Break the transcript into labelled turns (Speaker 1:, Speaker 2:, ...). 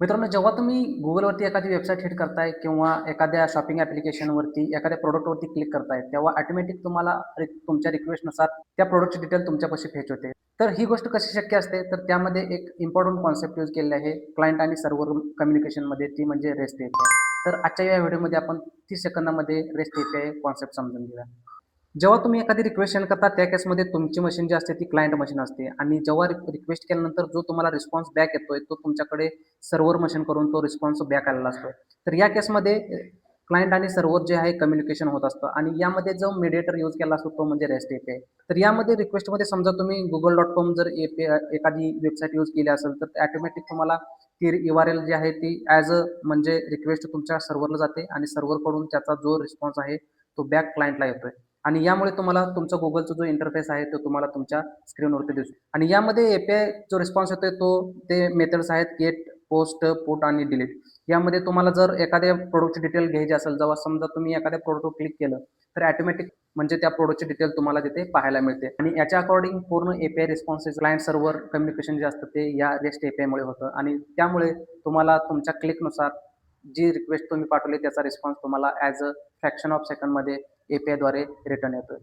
Speaker 1: मित्रांनो, जेव्हा तुम्ही Googleवरती एखादी वेबसाईट हिट करताय किंवा एखाद्या शॉपिंग ॲप्लिकेशनवरती एखाद्या प्रॉडक्टवरती क्लिक करताय, तेव्हा ऑटोमॅटिक तुम्हाला तुमच्या रिक्वेस्टनुसार त्या प्रॉडक्टची डिटेल तुमच्यापाशी फेच होते. तर ही गोष्ट कशी शक्य असते? तर त्यामध्ये एक इम्पॉर्टंट कॉन्सेप्ट यूज केलेला आहे क्लायंट आणि सर्व्हर कम्युनिकेशनमध्ये, ती म्हणजे रेस्ट एपीआय. तर आजच्या या व्हिडिओमध्ये आपण 30 सेकंदामध्ये रेस्ट एपीआय कॉन्सेप्ट समजून घेऊया. जेव्हा तुम्ही एखादी रिक्वेस्ट सेंड करता त्या केसमध्ये तुमची मशीन जी असते ती क्लायंट मशीन असते आणि जेव्हा रिक्वेस्ट केल्यानंतर जो तुम्हाला रिस्पॉन्स बॅक येतोय तो तुमच्याकडे सर्व्हर मशीन करून तो रिस्पॉन्स बॅक आलेला असतो. तर या केसमध्ये क्लायंट आणि सर्व्हर जे आहे कम्युनिकेशन होत असतं आणि यामध्ये जो मीडिएटर यूज केला असतो तो म्हणजे रेस्ट एपीआय. तर यामध्ये रिक्वेस्टमध्ये समजा तुम्ही google.com जर एखादी वेबसाईट यूज केली असेल तर ऑटोमॅटिक तुम्हाला ती URL जी आहे ती ॲज अ म्हणजे रिक्वेस्ट तुमच्या सर्व्हरला जाते आणि सर्व्हरकडून त्याचा जो रिस्पॉन्स आहे तो बॅक क्लायंटला येतोय. आणि यामुळे तुम्हाला तुमचा Googleचा जो इंटरफेस आहे तो तुम्हाला तुमच्या स्क्रीनवरती दिसतो. आणि यामध्ये एपीआय जो रिस्पॉन्स येतोय तो ते मेथड्स आहेत गेट, पोस्ट, पुट आणि डिलीट. यामध्ये तुम्हाला जर एखाद्या प्रोडक्टची डिटेल घ्यायची असेल, जेव्हा समजा तुम्ही एखाद्या प्रोडक्टवर क्लिक केलं तर ऑटोमॅटिक म्हणजे त्या प्रोडक्टची डिटेल तुम्हाला तिथे पाहायला मिळते. आणि याच्या अकॉर्डिंग पूर्ण API responses client server communication जे असतं ते या रेस्ट एपीआयमुळे होतं आणि त्यामुळे तुम्हाला तुमच्या क्लिकनुसार जी रिक्वेस्ट तुम्ही पाठवली त्याचा रिस्पॉन्स तुम्हाला ॲज अ फ्रॅक्शन ऑफ सेकंडमध्ये एपीआयद्वारे रिटर्न येतोय.